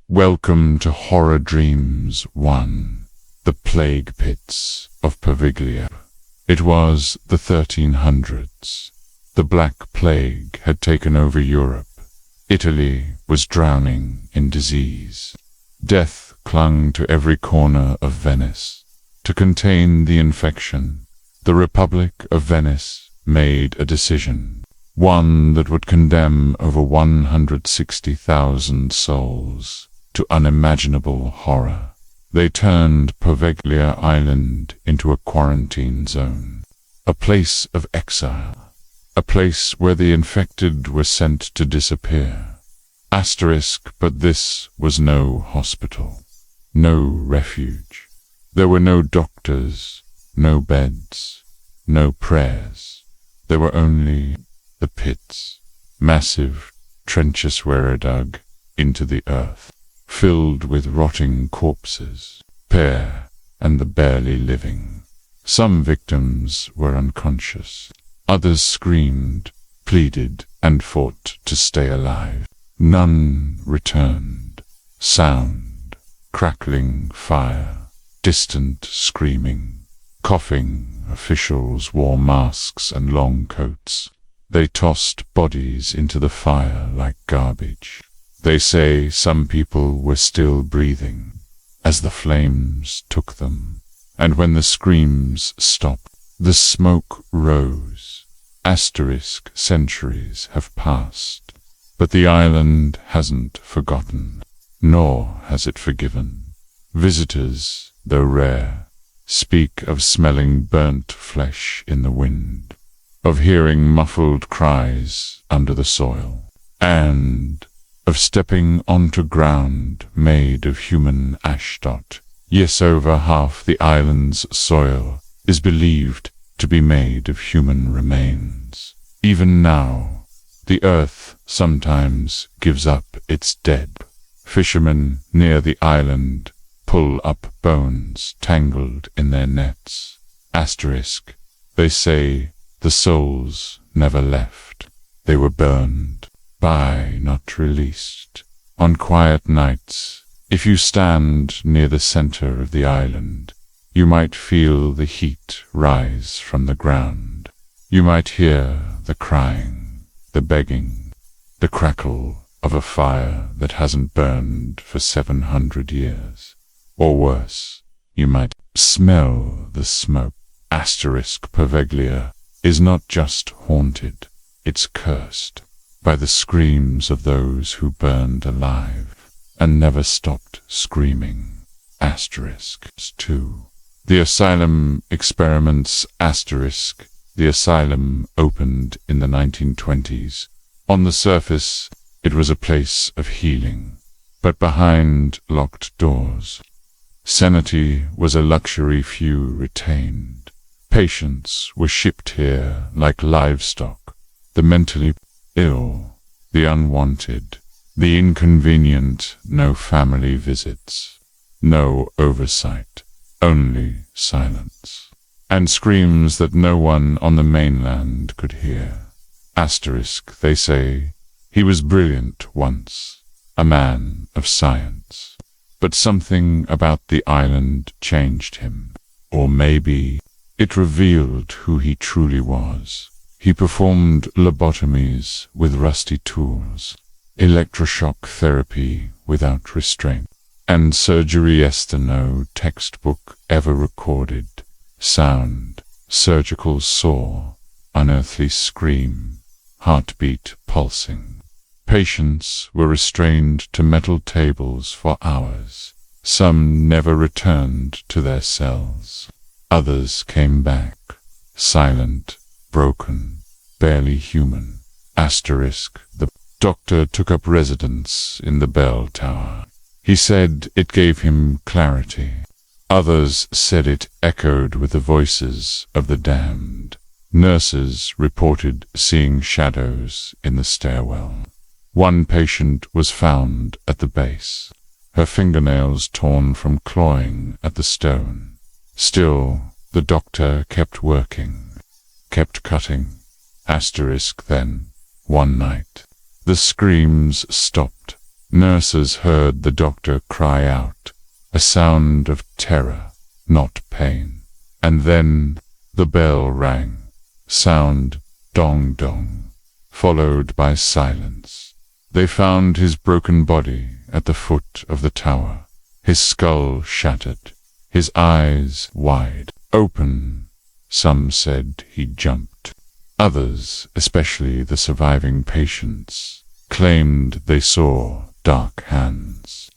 Welcome to Horror Dreams 1, The Plague Pits of Poveglia. It was the 1300s. The Black Plague had taken over Europe. Italy was drowning in disease. Death clung to every corner of Venice. To contain the infection, the Republic of Venice made a decision, one that would condemn over 160,000 souls to unimaginable horror. They turned Poveglia Island into a quarantine zone, a place of exile, a place where the infected were sent to disappear. Asterisk, but this was no hospital, no refuge. There were no doctors, no beds, no prayers. There were only the pits, massive trenches were dug into the earth, filled with rotting corpses, bare and the barely living. Some victims were unconscious. Others screamed, pleaded, and fought to stay alive. None returned. Sound, crackling fire, distant screaming, coughing. Officials wore masks and long coats. They tossed bodies into the fire like garbage. They say some people were still breathing as the flames took them, and when the screams stopped, the smoke rose. Asterisk, centuries have passed, but the island hasn't forgotten, nor has it forgiven. Visitors, though rare, speak of smelling burnt flesh in the wind, of hearing muffled cries under the soil, and of stepping onto ground made of human ashdot. Yes, over half the island's soil is believed to be made of human remains. Even now, the earth sometimes gives up its dead. Fishermen near the island pull up bones tangled in their nets. Asterisk, they say the souls never left. They were burned by, not released. On quiet nights, if you stand near the center of the island, you might feel the heat rise from the ground. You might hear the crying, the begging, the crackle of a fire that hasn't burned for 700 years. Or worse, you might smell the smoke. Asterisk, Poveglia is not just haunted, it's cursed by the screams of those who burned alive and never stopped screaming. Asterisk 2. The Asylum Experiments. Asterisk. The asylum opened in the 1920s. On the surface, it was a place of healing, but behind locked doors, sanity was a luxury few retained. Patients were shipped here like livestock. The mentally ill, the unwanted, the inconvenient. No family visits, no oversight, only silence, and screams that no one on the mainland could hear. Asterisk, they say he was brilliant once, a man of science, but something about the island changed him, or maybe it revealed who he truly was. He performed lobotomies with rusty tools, electroshock therapy without restraint, and surgery no textbook ever recorded. Sound, surgical saw, unearthly scream, heartbeat pulsing. Patients were restrained to metal tables for hours. Some never returned to their cells. Others came back, silent, broken, barely human. Asterisk, the doctor took up residence in the bell tower. He said it gave him clarity. Others said it echoed with the voices of the damned. Nurses reported seeing shadows in the stairwell. One patient was found at the base, her fingernails torn from clawing at the stone. Still, the doctor kept working, kept cutting. Asterisk, then, one night, the screams stopped. Nurses heard the doctor cry out, a sound of terror, not pain. And then the bell rang, sound dong dong, followed by silence. They found his broken body at the foot of the tower, his skull shattered, his eyes wide open. Some said he jumped. Others, especially the surviving patients, claimed they saw dark hands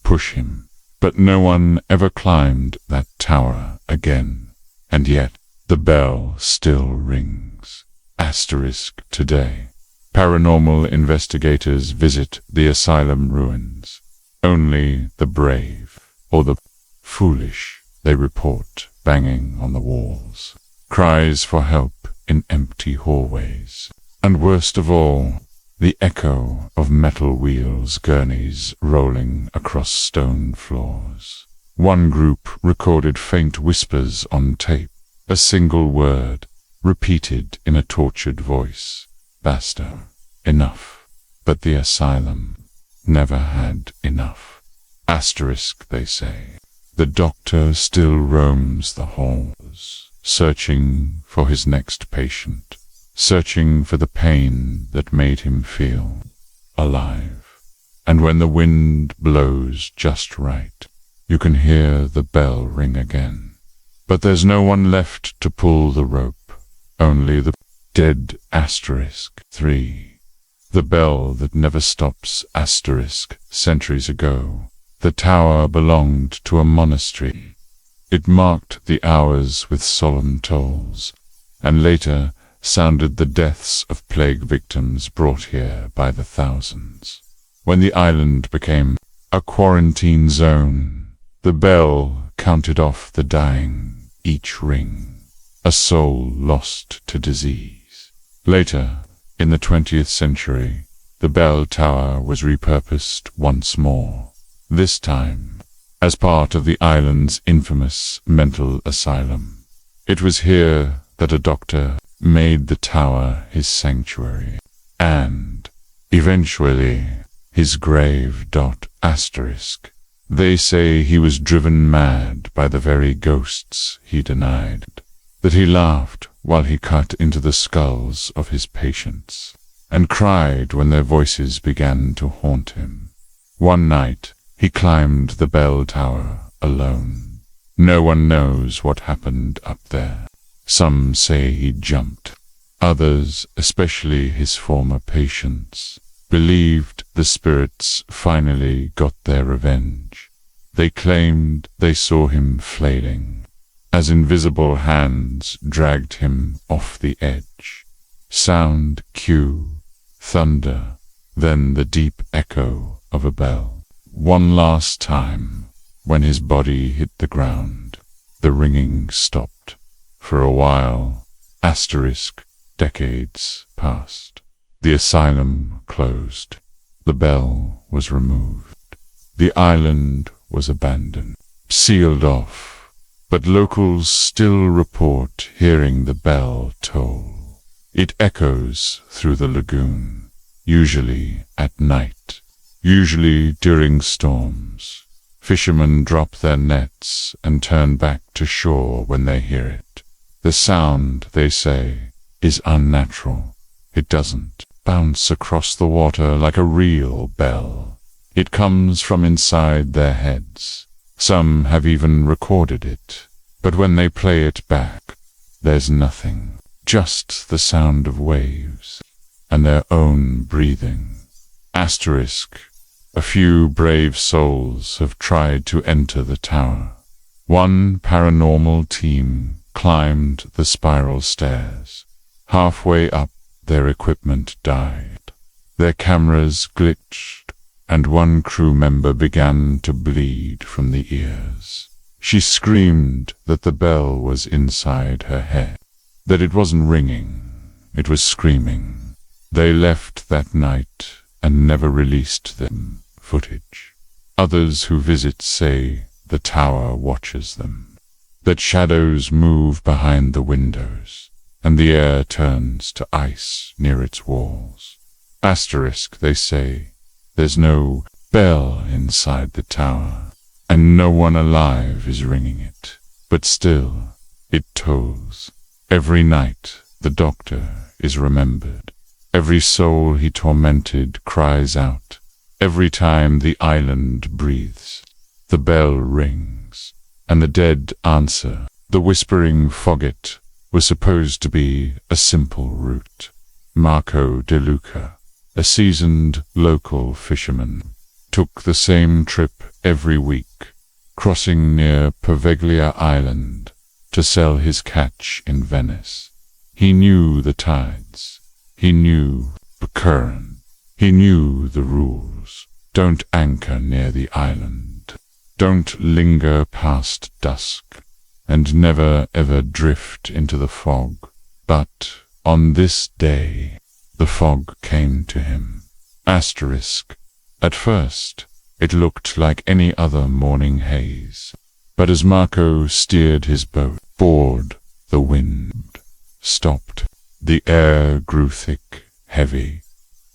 push him. But no one ever climbed that tower again. And yet the bell still rings. Asterisk today. Paranormal investigators visit the asylum ruins. Only the brave or the foolish, they report, banging on the walls. Cries for help in empty hallways. And worst of all, the echo of metal wheels gurneys rolling across stone floors. One group recorded faint whispers on tape, a single word, repeated in a tortured voice. Basta. Enough. But the asylum never had enough. Asterisk, they say. The doctor still roams the halls, searching for his next patient, searching for the pain that made him feel alive. And when the wind blows just right, you can hear the bell ring again. But there's no one left to pull the rope, only the dead Asterisk 3. The bell that never stops. Asterisk. Centuries ago, the tower belonged to a monastery. It marked the hours with solemn tolls, and later sounded the deaths of plague victims brought here by the thousands. When the island became a quarantine zone, the bell counted off the dying, each ring, a soul lost to disease. Later, in the 20th century, the bell tower was repurposed once more, this time as part of the island's infamous mental asylum. It was here that a doctor made the tower his sanctuary, and, eventually, his grave. Asterisk. They say he was driven mad by the very ghosts he denied, that he laughed while he cut into the skulls of his patients, and cried when their voices began to haunt him. One night, he climbed the bell tower alone. No one knows what happened up there. Some say he jumped. Others, especially his former patients, believed the spirits finally got their revenge. They claimed they saw him flailing, as invisible hands dragged him off the edge. Sound cue, thunder, then the deep echo of a bell. One last time, when his body hit the ground, the ringing stopped. For a while, Asterisk, decades passed. The asylum closed. The bell was removed. The island was abandoned, sealed off. But locals still report hearing the bell toll. It echoes through the lagoon, usually at night, usually during storms. Fishermen drop their nets and turn back to shore when they hear it. The sound, they say, is unnatural. It doesn't bounce across the water like a real bell. It comes from inside their heads. Some have even recorded it, but when they play it back, there's nothing, just the sound of waves and their own breathing. Asterisk. A few brave souls have tried to enter the tower. One paranormal team climbed the spiral stairs. Halfway up, their equipment died. Their cameras glitched, and one crew member began to bleed from the ears. She screamed that the bell was inside her head, that it wasn't ringing, it was screaming. They left that night and never released them footage. Others who visit say the tower watches them, that shadows move behind the windows, and the air turns to ice near its walls. Asterisk, they say, there's no bell inside the tower, and no one alive is ringing it. But still, it tolls. Every night the doctor is remembered. Every soul he tormented cries out. Every time the island breathes, the bell rings, and the dead answer. The Whispering Foggit was supposed to be a simple route. Marco De Luca, a seasoned local fisherman, took the same trip every week, crossing near Poveglia Island to sell his catch in Venice. He knew the tides. He knew the current. He knew the rules. Don't anchor near the island. Don't linger past dusk. And never ever drift into the fog. But on this day, the fog came to him. Asterisk. At first, it looked like any other morning haze. But as Marco steered his boat, bored, the wind stopped. The air grew thick, heavy,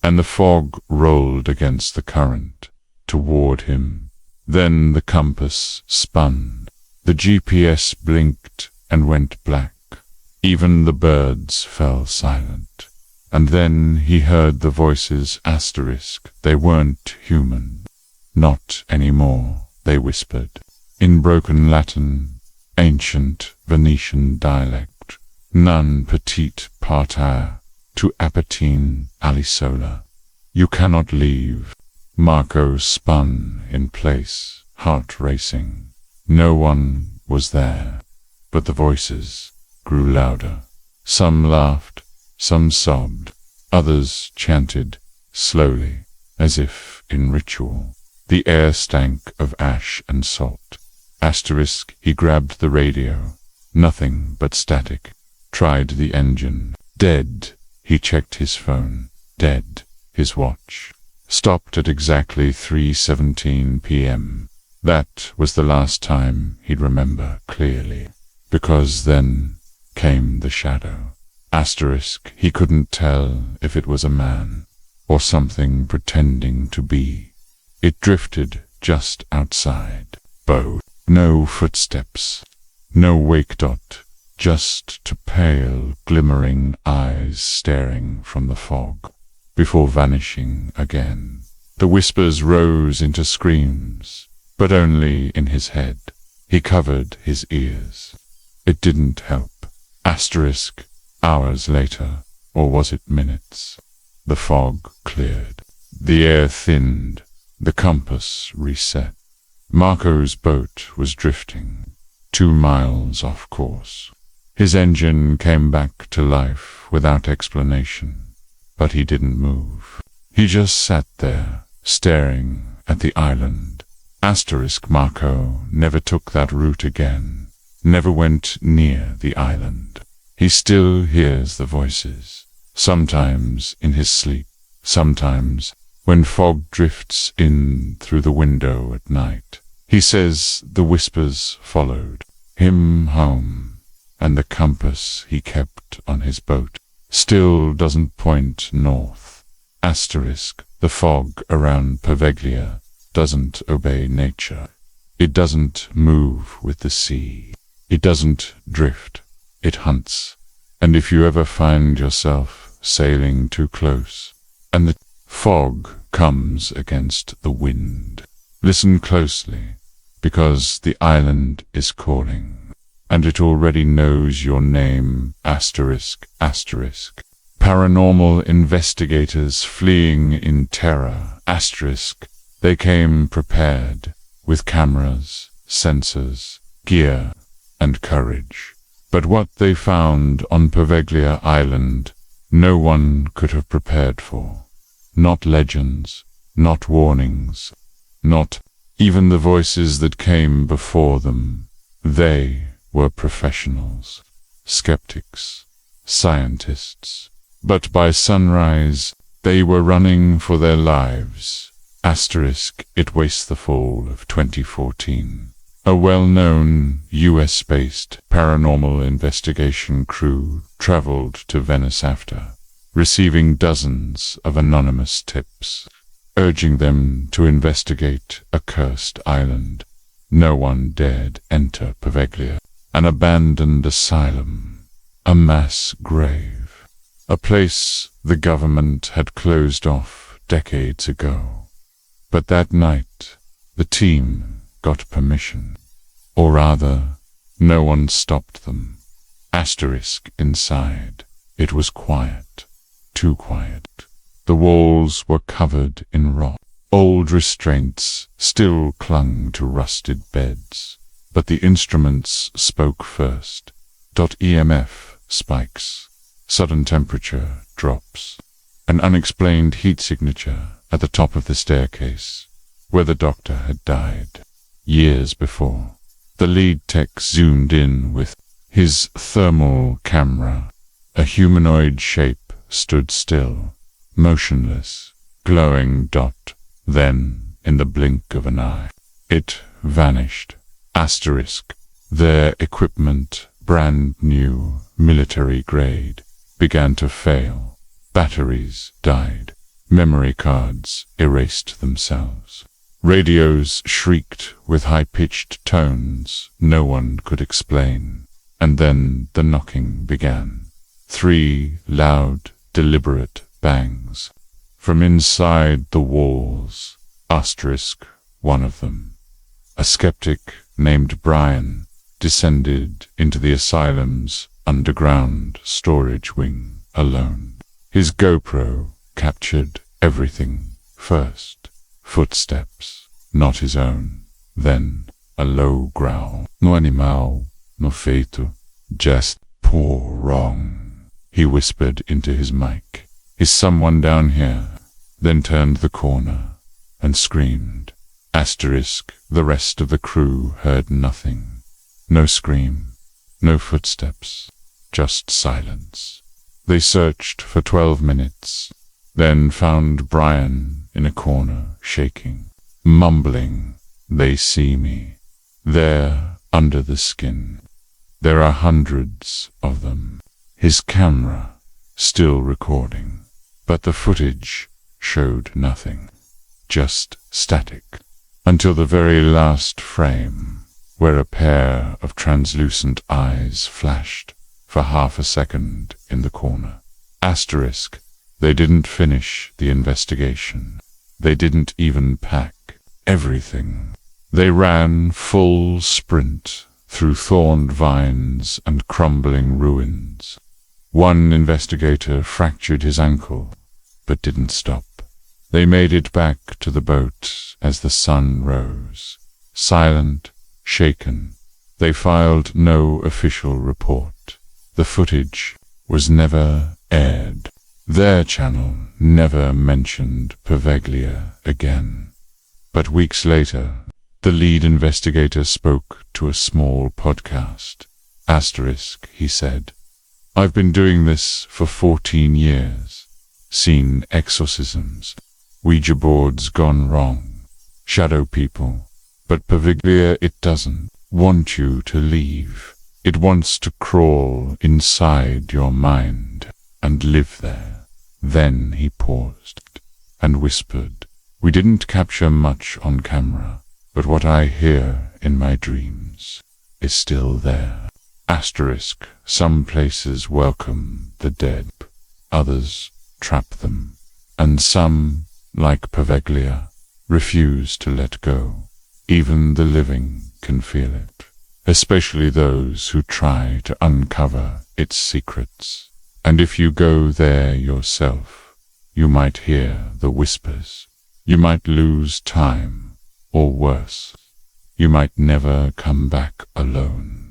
and the fog rolled against the current toward him. Then the compass spun. The GPS blinked and went black. Even the birds fell silent. And then he heard the voices. Asterisk. They weren't human. Not anymore, they whispered. In broken Latin, ancient Venetian dialect. Non petite partir tu apatine alisola. You cannot leave. Marco spun in place, heart racing. No one was there, but the voices grew louder. Some laughed, some sobbed, others chanted, slowly, as if in ritual. The air stank of ash and salt. Asterisk. He grabbed the radio. Nothing but static. Tried the engine. Dead. He checked his phone. Dead. His watch stopped at exactly 3:17 p.m. That was the last time he'd remember clearly, because then came the shadow. Asterisk. He couldn't tell if it was a man or something pretending to be. It drifted just outside. Boat. No footsteps. No wake dot. Just two pale, glimmering eyes staring from the fog, before vanishing again. The whispers rose into screams, but only in his head. He covered his ears. It didn't help. Asterisk. Hours later, or was it minutes? The fog cleared. The air thinned. The compass reset. Marco's boat was drifting, 2 miles off course. His engine came back to life without explanation, but he didn't move. He just sat there, staring at the island. Asterisk. Marco never took that route again, never went near the island. He still hears the voices, sometimes in his sleep, sometimes when fog drifts in through the window at night. He says the whispers followed him home, and the compass he kept on his boat still doesn't point north. Asterisk. The fog around Poveglia doesn't obey nature. It doesn't move with the sea. It doesn't drift. It hunts. And if you ever find yourself sailing too close, and the fog comes against the wind, listen closely, because the island is calling, and it already knows your name. Asterisk. Asterisk. Paranormal investigators fleeing in terror. Asterisk. They came prepared, with cameras, sensors, gear, and courage. But what they found on Poveglia Island, no one could have prepared for. Not legends, not warnings, not even the voices that came before them. They were professionals, skeptics, scientists. But by sunrise, they were running for their lives. Asterisk. It was the fall of 2014. A well-known US-based paranormal investigation crew traveled to Venice after receiving dozens of anonymous tips. urging them to investigate a cursed island. No one dared enter Poveglia, an abandoned asylum, a mass grave, a place the government had closed off decades ago. But that night, the team got permission. Or rather, no one stopped them. Asterisk inside. It was quiet. Too quiet. The walls were covered in rot. Old restraints still clung to rusted beds. But the instruments spoke first. EMF spikes. Sudden temperature drops. An unexplained heat signature at the top of the staircase, where the doctor had died years before. The lead tech zoomed in with his thermal camera. A humanoid shape stood still, motionless, glowing dot. Then, in the blink of an eye, it vanished. Asterisk. Their equipment, brand new, military grade, began to fail. Batteries died. Memory cards erased themselves. Radios shrieked with high-pitched tones no one could explain. And then the knocking began. 3 loud, deliberate bangs. From inside the walls. Asterisk, one of them, a skeptic named Brian, descended into the asylum's underground storage wing alone. His GoPro captured everything first. Footsteps, not his own. Then a low growl. No animal, no feito, just poor wrong. He whispered into his mic. Is someone down here? Then turned the corner and screamed. Asterisk. The rest of the crew heard nothing. No scream, no footsteps, just silence. They searched for 12 minutes, then found Brian in a corner, shaking, mumbling, "They see me. There, under the skin. There are hundreds of them." His camera still recording, but the footage showed nothing, just static, until the very last frame, where a pair of translucent eyes flashed for half a second in the corner. Asterisk. They didn't finish the investigation. They didn't even pack everything. They ran full sprint through thorned vines and crumbling ruins. One investigator fractured his ankle, but didn't stop. They made it back to the boat as the sun rose. Silent, shaken, they filed no official report. The footage was never aired. Their channel never mentioned Poveglia again. But weeks later, the lead investigator spoke to a small podcast. Asterisk, he said. I've been doing this for 14 years. Seen exorcisms, Ouija boards gone wrong, shadow people. But Poveglia, it doesn't want you to leave. It wants to crawl inside your mind and live there. Then he paused and whispered, "We didn't capture much on camera, but what I hear in my dreams is still there." Asterisk. Some places welcome the dead, others trap them, and some, like Poveglia, refuse to let go. Even the living can feel it, especially those who try to uncover its secrets. And if you go there yourself, you might hear the whispers. You might lose time, or worse, you might never come back alone.